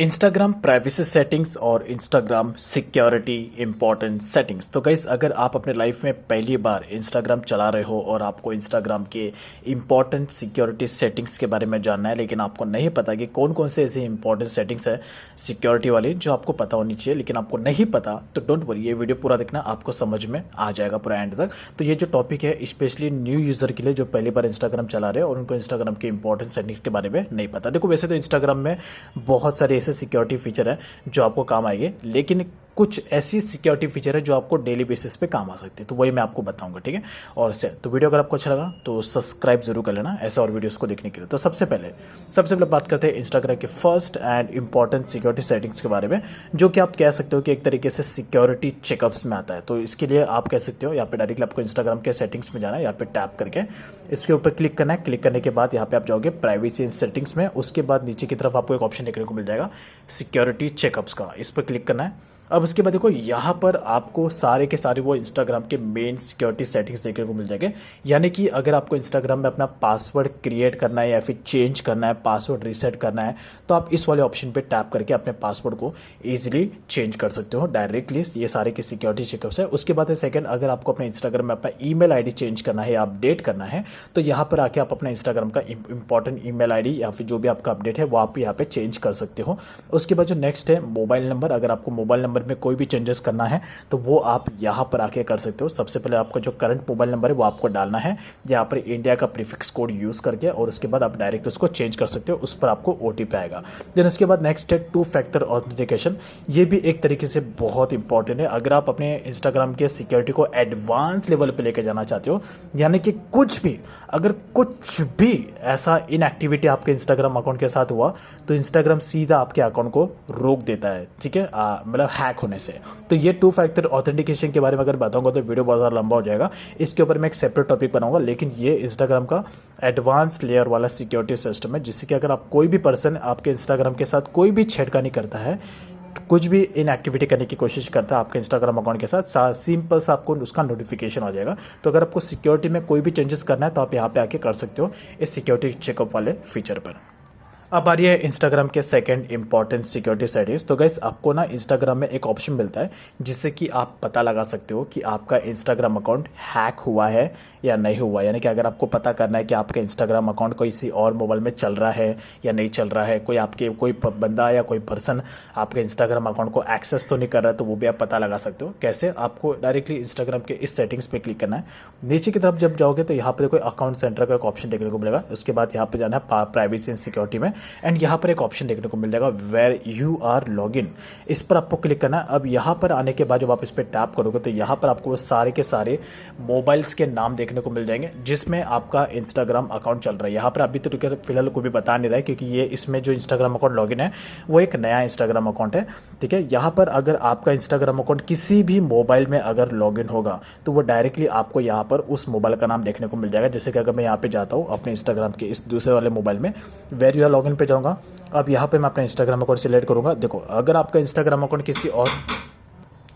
Instagram privacy settings और Instagram security important settings. तो guys, अगर आप अपने लाइफ में पहली बार इंस्टाग्राम चला रहे हो और आपको इंस्टाग्राम के इंपॉर्टेंट सिक्योरिटी सेटिंग्स के बारे में जानना है, लेकिन आपको नहीं पता कि कौन कौन से ऐसे इंपॉर्टेंट सेटिंग्स है सिक्योरिटी वाली जो आपको पता होनी चाहिए, लेकिन आपको नहीं पता, तो डोंट वरी, ये वीडियो पूरा देखना, आपको समझ में आ जाएगा पूरा एंड तक। तो ये जो टॉपिक है स्पेशली न्यू यूज़र के लिए जो पहली बार इंस्टाग्राम चला रहे हैं और उनको इंस्टाग्राम के इंपॉर्टेंट सेटिंग्स के बारे में नहीं पता। देखो, वैसे तो इंस्टाग्राम में बहुत सारे ऐसे सिक्योरिटी फीचर है जो आपको काम आएंगे, लेकिन कुछ ऐसी सिक्योरिटी फीचर है जो आपको डेली बेसिस पे काम आ सकती है, तो वही मैं आपको बताऊंगा, ठीक है। और से तो वीडियो अगर आपको अच्छा लगा तो सब्सक्राइब जरूर कर लेना ऐसे और वीडियोस को देखने के लिए। तो सबसे पहले बात करते हैं इंस्टाग्राम के first and important security settings के बारे में, जो कि आप कह सकते हो कि एक तरीके से सिक्योरिटी चेकअप्स में आता है। तो इसके लिए आप कह सकते हो यहाँ पे डायरेक्टली आपको इंस्टाग्राम के सेटिंग्स में जाना है, यहाँ पे टैप करके इसके ऊपर क्लिक करना है। क्लिक करने के बाद यहाँ पे आप जाओगे प्राइवेसी सेटिंग्स में, उसके बाद नीचे की तरफ आपको एक ऑप्शन देखने को मिल जाएगा सिक्योरिटी चेकअप्स का, इस पर क्लिक करना है। अब उसके बाद देखो, यहाँ पर आपको सारे के सारे वो इंस्टाग्राम के मेन सिक्योरिटी सेटिंग्स देखने को मिल जाएंगे। यानी कि अगर आपको इंस्टाग्राम में अपना पासवर्ड क्रिएट करना है या फिर चेंज करना है, पासवर्ड रीसेट करना है, तो आप इस वाले ऑप्शन पे टैप करके अपने पासवर्ड को इजीली चेंज कर सकते हो डायरेक्टली। ये सारे के सिक्योरिटी चेकअप्स है। उसके बाद है सेकंड, अगर आपको अपने इंस्टाग्राम में अपना ईमेल आईडी चेंज करना है या अपडेट करना है, तो यहाँ पर आके आप अपना इंस्टाग्राम का इंपॉर्टेंट ईमेल आईडी या फिर जो भी आपका अपडेट है वो आप यहाँ पे चेंज कर सकते हो। उसके बाद जो नेक्स्ट है मोबाइल नंबर, अगर आपको मोबाइल नंबर में कोई भी चेंजेस करना है तो वो आप यहाँ पर आके कर सकते हो। सबसे पहले आपका जो करंट मोबाइल नंबर है वो आपको डालना है यहाँ पर इंडिया का प्रीफिक्स कोड यूज करके, और उसके बाद आप डायरेक्ट उसको चेंज कर सकते हो, उस पर आपको ओटीपी आएगा। देन उसके बाद नेक्स्ट है 2 फैक्टर ऑथेंटिकेशन। ये भी एक तरीके से बहुत इंपॉर्टेंट है अगर आप अपने इंस्टाग्राम के सिक्योरिटी को एडवांस लेवल पे लेके जाना चाहते हो। यानी कि अगर कुछ भी ऐसा इनएक्टिविटी आपके इंस्टाग्राम अकाउंट के साथ हुआ तो इंस्टाग्राम सीधा आपके अकाउंट को रोक देता है, ठीक है, मतलब हैक होने से। तो ये 2 फैक्टर ऑथेंटिकेशन के बारे में अगर बताऊंगा तो वीडियो बहुत ज़्यादा लंबा हो जाएगा, इसके ऊपर मैं एक सेपरेट टॉपिक बनाऊंगा। लेकिन ये इंस्टाग्राम का एडवांस लेयर वाला सिक्योरिटी सिस्टम है, जिससे कि अगर आप कोई भी पर्सन आपके इंस्टाग्राम के साथ कोई भी छेड़खानी करता है, कुछ भी इनएक्टिविटी करने की कोशिश करता है आपके इंस्टाग्राम अकाउंट के साथ, सिंपल सा आपको उसका नोटिफिकेशन आ जाएगा। तो अगर आपको सिक्योरिटी में कोई भी चेंजेस करना है तो आप यहाँ पे आके कर सकते हो इस सिक्योरिटी चेकअप वाले फीचर पर। अब आ रही है इंस्टाग्राम के सेकंड इंपॉर्टेंट सिक्योरिटी सेटिंग्स। तो गाइस, आपको ना इंस्टाग्राम में एक ऑप्शन मिलता है जिससे कि आप पता लगा सकते हो कि आपका इंस्टाग्राम अकाउंट हैक हुआ है या नहीं हुआ। यानी कि अगर आपको पता करना है कि आपका इंस्टाग्राम अकाउंट किसी और मोबाइल में चल रहा है या नहीं चल रहा है, कोई बंदा या कोई पर्सन आपके इंस्टाग्राम अकाउंट को एक्सेस तो नहीं कर रहा है, तो वो भी आप पता लगा सकते हो। कैसे? आपको डायरेक्टली इंस्टाग्राम के इस सेटिंग्स पे क्लिक करना है। नीचे की तरफ जब जाओगे तो यहाँ पर कोई अकाउंट सेंटर का एक ऑप्शन देखने को मिलेगा। उसके बाद यहाँ पे जाना है प्राइवेसी एंड सिक्योरिटी में, एंड यहाँ पर एक ऑप्शन देखने को मिल जाएगा वेयर यू आर लॉगिन, इस पर आपको क्लिक करना है। अब यहाँ पर आने के बाद जब आप इस पर टैप करोगे तो यहाँ पर आपको वो सारे के सारे मोबाइल्स के नाम देखने को मिल जाएंगे जिसमें आपका इंस्टाग्राम अकाउंट चल रहा है। यहाँ पर अभी तो फिलहाल कोई भी बता नहीं रहा है, क्योंकि ये इसमें जो इंस्टाग्राम अकाउंट लॉगिन है वो एक नया इंस्टाग्राम अकाउंट है, ठीक है। यहाँ पर अगर आपका इंस्टाग्राम अकाउंट किसी भी मोबाइल में अगर लॉगिन होगा तो वो डायरेक्टली आपको यहाँ पर उस मोबाइल का नाम देखने को मिल जाएगा। जैसे कि अगर मैं यहाँ पे जाता हूँ अपने इंस्टाग्राम के इस दूसरे वाले मोबाइल में, वेयर यू आर लॉगिन पे जाऊँगा। अब यहाँ पे मैं अपना इंस्टाग्राम अकाउंट सिलेक्ट करूंगा। देखो, अगर आपका इंस्टाग्राम अकाउंट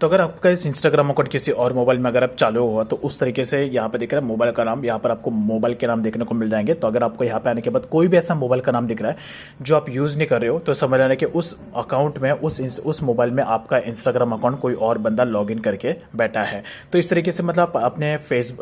अगर आपका इस इंस्टाग्राम अकाउंट किसी और मोबाइल में अगर आप चालू हुआ तो उस तरीके से यहाँ पे दिख रहा है मोबाइल का नाम, यहाँ पर आपको मोबाइल के नाम देखने को मिल जाएंगे। तो अगर आपको यहाँ पे आने के बाद कोई भी ऐसा मोबाइल का नाम दिख रहा है जो आप यूज़ नहीं कर रहे हो, तो समझ लेना कि उस अकाउंट में उस मोबाइल में आपका इंस्टाग्राम अकाउंट कोई और बंदा लॉग इन करके बैठा है। तो इस तरीके से मतलब अपने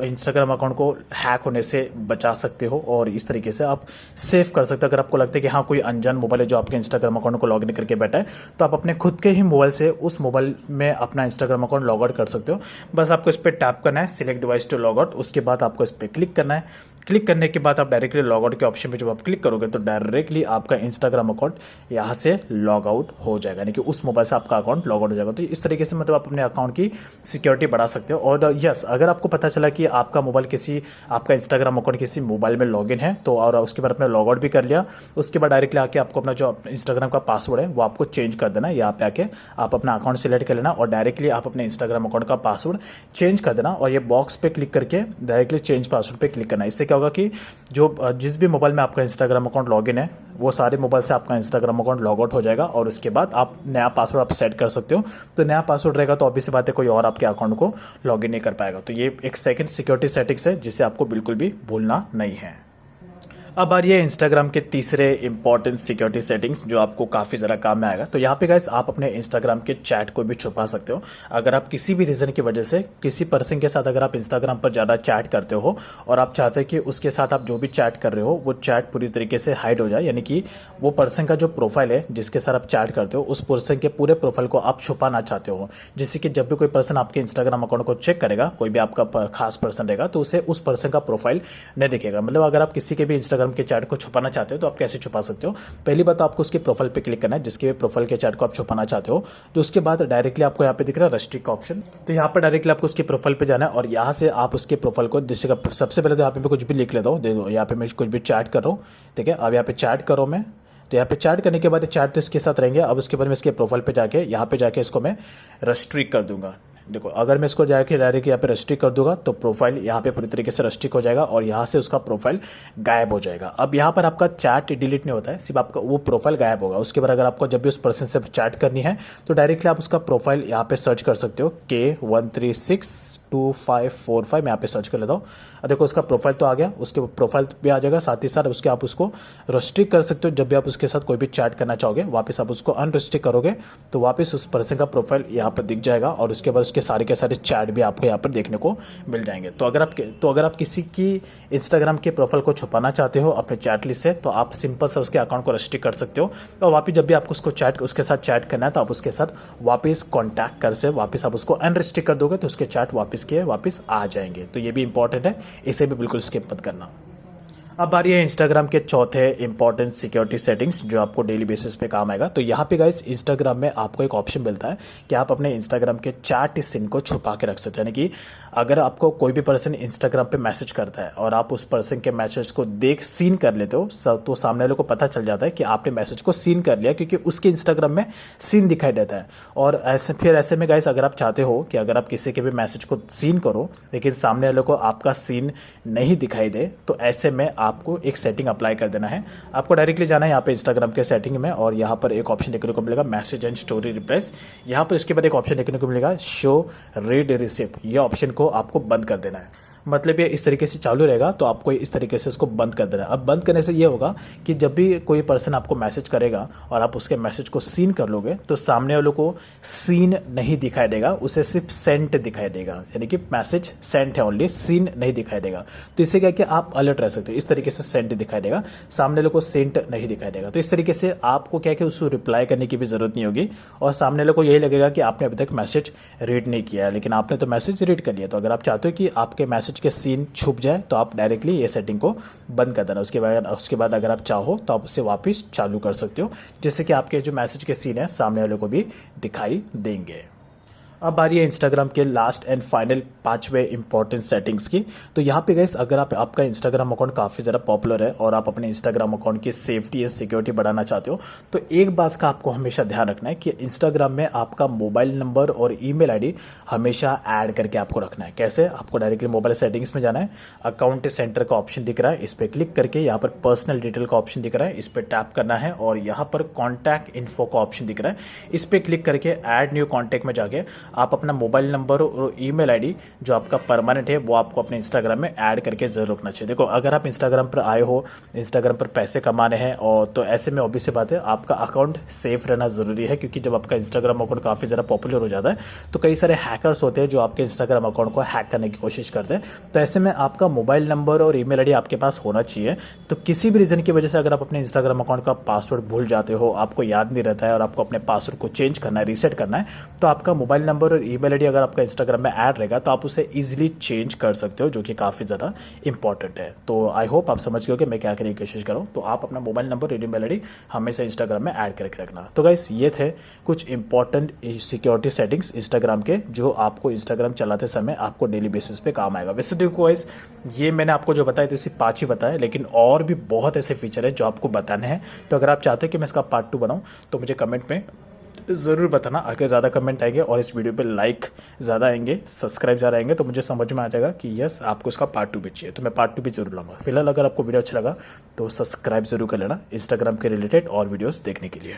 इंस्टाग्राम अकाउंट को हैक होने से बचा सकते हो और इस तरीके से आप सेव कर सकते हो। अगर आपको लगता है कि हाँ कोई अनजान मोबाइल है जो आपके इंस्टाग्राम अकाउंट को लॉग इन करके बैठा है, तो आप अपने खुद के ही मोबाइल से उस मोबाइल में अपना इंस्टाग्राम अकाउंट लॉग आउट कर सकते हो। बस आपको इस पर टैप करना है, select device to log out, उसके बाद आपको इस पर क्लिक करना है। क्लिक करने के बाद आप डायरेक्टली लॉग आउट के ऑप्शन पे जब आप क्लिक करोगे तो डायरेक्टली आपका इंस्टाग्राम अकाउंट यहाँ से लॉग आउट हो जाएगा, यानी कि उस मोबाइल से आपका अकाउंट लॉग आउट हो जाएगा। तो इस तरीके से मतलब आप अपने अकाउंट की सिक्योरिटी बढ़ा सकते हो। और यस, अगर आपको पता चला कि आपका इंस्टाग्राम अकाउंट किसी मोबाइल में लॉग इन है, तो और उसके बाद आपने लॉग आउट भी कर लिया, उसके बाद डायरेक्टली आके आपको अपना जो इंस्टाग्राम का पासवर्ड है वो आपको चेंज कर देना है। यहाँ पे आके आप अपना अकाउंट सिलेक्ट कर लेना और डायरेक्टली आप अपने इंस्टाग्राम अकाउंट का पासवर्ड चेंज कर देना, और ये बॉक्स पे क्लिक करके डायरेक्टली चेंज पासवर्ड पे क्लिक करना। इससे क्या होगा कि जिस भी मोबाइल में आपका इंस्टाग्राम अकाउंट लॉगिन है वो सारे मोबाइल से आपका इंस्टाग्राम अकाउंट लॉग आउट हो जाएगा, और उसके बाद आप नया पासवर्ड आप सेट कर सकते हो। तो नया पासवर्ड रहेगा तो ऑब्वियस बात है कोई और आपके अकाउंट को लॉगिन नहीं कर पाएगा। तो ये एक सेकंड सिक्योरिटी सेटिंग्स है जिसे आपको बिल्कुल भी भूलना नहीं है। अब आ रही है इंस्टाग्राम के तीसरे इंपॉर्टेंट सिक्योरिटी सेटिंग्स जो आपको काफ़ी ज़रा काम में आएगा। तो यहाँ पे गाइस आप अपने इंस्टाग्राम के चैट को भी छुपा सकते हो। अगर आप किसी भी रीज़न की वजह से किसी पर्सन के साथ अगर आप इंस्टाग्राम पर ज़्यादा चैट करते हो और आप चाहते हैं कि उसके साथ आप जो भी चैट कर रहे हो वो चैट पूरी तरीके से हाइड हो जाए, यानी कि वो पर्सन का जो प्रोफाइल है जिसके साथ आप चैट करते हो उस पर्सन के पूरे प्रोफाइल को आप छुपाना चाहते हो, जिससे कि जब भी कोई पर्सन आपके इंस्टाग्राम अकाउंट को चेक करेगा, कोई भी आपका खास पर्सन रहेगा, तो उसे उस पर्सन का प्रोफाइल नहीं दिखेगा। मतलब अगर आप किसी के भी इंस्टाग्राम के चैट को छुपाना चाहते हो तो आप कैसे छुपा सकते हो? पहली बात तो आपको उसके प्रोफाइल पे क्लिक करना है जिसके प्रोफाइल के चैट को आप छुपाना चाहते हो। तो उसके बाद डायरेक्टली आपको यहाँ पे दिख रहा है रस्टिक का ऑप्शन, तो यहाँ पर डायरेक्टली आपको उसके प्रोफाइल पे जाना है और यहाँ से आप उसके प्रोफाइल को सबसे पहले तो यहाँ पे मैं कुछ भी लिख लेता हूँ, दे दो, यहाँ पे मैं कुछ भी चैट कर रहा हूँ, ठीक है। अब यहाँ पे चैट करो मैं, तो यहाँ पे चैट करने के बाद चैट तो इसके साथ रहेंगे। अब उसके बाद मैं इसके प्रोफाइल पे जाके यहाँ पे जाके इसको मैं रस्ट्रिक कर दूंगा। देखो अगर मैं इसको जाके डायरेक्ट यहाँ पे रस्ट्रिक कर दूंगा तो प्रोफाइल यहाँ पे पूरी तरीके से रस्ट्रिक हो जाएगा और यहाँ से उसका प्रोफाइल गायब हो जाएगा। अब यहाँ पर आपका चैट डिलीट नहीं होता है, सिर्फ आपका वो प्रोफाइल गायब होगा। उसके बाद अगर आपको जब भी उस पर्सन से चैट करनी है तो डायरेक्टली आप उसका प्रोफाइल यहाँ पे सर्च कर सकते हो, K136255 मैं यहाँ पे सर्च कर लेता हूँ। देखो उसका प्रोफाइल तो आ गया, उसके प्रोफाइल भी आ जाएगा, साथ ही साथ उसके आप उसको रस्ट्रिक कर सकते हो। जब भी आप उसके साथ कोई भी चैट करना चाहोगे वापस आप उसको अनरिस्ट्रिक्ट करोगे तो वापस उस पर्सन का प्रोफाइल यहाँ पर दिख जाएगा और उसके बाद उसके सारे के सारे चैट भी आपको यहाँ पर देखने को मिल जाएंगे। तो अगर आप किसी की इंस्टाग्राम के प्रोफाइल को छुपाना चाहते हो अपने चैट लिस्ट से तो आप सिंपल से उसके अकाउंट को रस्ट्रिक्ट कर सकते हो और वापस जब भी आपको उसके साथ चैट करना है तो आप उसके साथ वापस कॉन्टैक्ट कर से वापस आप उसको अनरिस्ट्रिक्ट कर दोगे तो उसके चैट वापस आ जाएंगे। तो ये भी इंपॉर्टेंट है, इसे भी बिल्कुल स्किप मत करना। अब बारी है इंस्टाग्राम के चौथे इंपॉर्टेंट सिक्योरिटी सेटिंग्स जो आपको डेली बेसिस पे काम आएगा। तो यहाँ पे गाइस इंस्टाग्राम में आपको एक ऑप्शन मिलता है कि आप अपने इंस्टाग्राम के चैट सीन को छुपा के रख सकते हैं। यानी कि अगर आपको कोई भी पर्सन इंस्टाग्राम पे मैसेज करता है और आप उस पर्सन के मैसेज को सीन कर लेते हो तो सामने वाले को पता चल जाता है कि आपने मैसेज को सीन कर लिया, क्योंकि उसके इंस्टाग्राम में सीन दिखाई देता है। और ऐसे में गाइस अगर आप चाहते हो कि अगर आप किसी के भी मैसेज को सीन करो लेकिन सामने वाले को आपका सीन नहीं दिखाई दे तो ऐसे में आपको एक सेटिंग अप्लाई कर देना है। आपको डायरेक्टली जाना है यहाँ पे इंस्टाग्राम के सेटिंग में और यहाँ पर एक ऑप्शन देखने को मिलेगा मैसेज एंड स्टोरी रिप्लेस। यहाँ पर इसके बाद एक ऑप्शन देखने को मिलेगा शो रीड रिसिप्ट, ये ऑप्शन को आपको बंद कर देना है। मतलब ये इस तरीके से चालू रहेगा तो आपको इस तरीके से इसको बंद कर देना है। अब बंद करने से ये होगा कि जब भी कोई पर्सन आपको मैसेज करेगा और आप उसके मैसेज को सीन कर लोगे तो सामने वालों को सीन नहीं दिखाई देगा, उसे सिर्फ सेंट दिखाई देगा, यानी कि मैसेज सेंट है ओनली, सीन नहीं दिखाई देगा। तो इससे क्या कि आप अलर्ट रह सकते हो, इस तरीके से सेंट दिखाई देगा, सामने वालों को सेंट नहीं दिखाई देगा। तो इस तरीके से आपको क्या कि उसको रिप्लाई करने की भी जरूरत नहीं होगी और सामने वालों को यही लगेगा कि आपने अभी तक मैसेज रीड नहीं किया है, लेकिन आपने तो मैसेज रीड कर लिया। तो अगर आप चाहते हो कि आपके मैसेज के सीन छुप जाए तो आप डायरेक्टली ये सेटिंग को बंद कर देना। उसके बाद अगर आप चाहो तो आप उसे वापस चालू कर सकते हो, जिससे कि आपके जो मैसेज के सीन है सामने वाले को भी दिखाई देंगे। अब आ रही है इंस्टाग्राम के लास्ट एंड फाइनल पांचवें इंपॉर्टेंट सेटिंग्स की। तो यहाँ पे गाइस अगर आपका इंस्टाग्राम अकाउंट काफ़ी ज़्यादा पॉपुलर है और आप अपने इंस्टाग्राम अकाउंट की सेफ्टी एंड सिक्योरिटी बढ़ाना चाहते हो तो एक बात का आपको हमेशा ध्यान रखना है कि इंस्टाग्राम में आपका मोबाइल नंबर और ईमेल आईडी हमेशा ऐड करके आपको रखना है। कैसे? आपको डायरेक्टली मोबाइल सेटिंग्स में जाना है, अकाउंट सेंटर का ऑप्शन दिख रहा है, इस पर क्लिक करके यहाँ पर पर्सनल डिटेल का ऑप्शन दिख रहा है, इस पर टैप करना है और यहाँ पर कॉन्टैक्ट इन्फो का ऑप्शन दिख रहा है, इस पर क्लिक करके ऐड न्यू कॉन्टैक्ट में जाके आप अपना मोबाइल नंबर और ईमेल आईडी जो आपका परमानेंट है वो आपको अपने इंस्टाग्राम में ऐड करके जरूर रखना चाहिए। देखो अगर आप इंस्टाग्राम पर आए हो, इंस्टाग्राम पर पैसे कमाने हैं और तो ऐसे में ऑब्वियस सी बात है आपका अकाउंट सेफ रहना जरूरी है, क्योंकि जब आपका इंस्टाग्राम अकाउंट काफ़ी ज़्यादा पॉपुलर हो जाता है तो कई सारे हैकर्स होते हैं जो आपके इंस्टाग्राम अकाउंट को हैक करने की कोशिश करते हैं। तो ऐसे में आपका मोबाइल नंबर और ईमेल आईडी आपके पास होना चाहिए। तो किसी भी रीज़न की वजह से अगर आप अपने इंस्टाग्राम अकाउंट का पासवर्ड भूल जाते हो, आपको याद नहीं रहता है और आपको अपने पासवर्ड को चेंज करना है, रीसेट करना है, तो आपका मोबाइल नंबर और ईमेल आईडी अगर आपका इंस्टाग्राम में ऐड रहेगा तो आप उसे इजीली चेंज कर सकते हो, जो कि काफ़ी ज़्यादा इंपॉर्टेंट है। तो आई होप आप समझ गए कि मैं क्या करने की कोशिश करूँ। तो आप अपना मोबाइल नंबर और ईमेल आईडी हमेशा इंस्टाग्राम में ऐड करके रखना। तो गाइस ये थे कुछ इंपॉर्टेंट सिक्योरिटी सेटिंग्स इंस्टाग्राम के जो आपको इंस्टाग्राम चलाते समय आपको डेली बेसिस पे काम आएगा। वैसे देखो गाइस ये मैंने आपको जो बताया तो सिर्फ 5 ही बताया, लेकिन और भी बहुत ऐसे फीचर है जो आपको बताने हैं। तो अगर आप चाहते हो कि मैं इसका पार्ट 2 बनाऊँ तो मुझे कमेंट में ज़रूर बताना। अगर ज़्यादा कमेंट आएंगे और इस वीडियो पे लाइक ज़्यादा आएंगे, सब्सक्राइब ज़्यादा आएंगे तो मुझे समझ में आ जाएगा कि यस आपको इसका पार्ट 2 भी चाहिए, तो मैं पार्ट 2 भी जरूर लाऊंगा। फिलहाल अगर आपको वीडियो अच्छा लगा तो सब्सक्राइब जरूर कर लेना इंस्टाग्राम के रिलेटेड और वीडियोस देखने के लिए।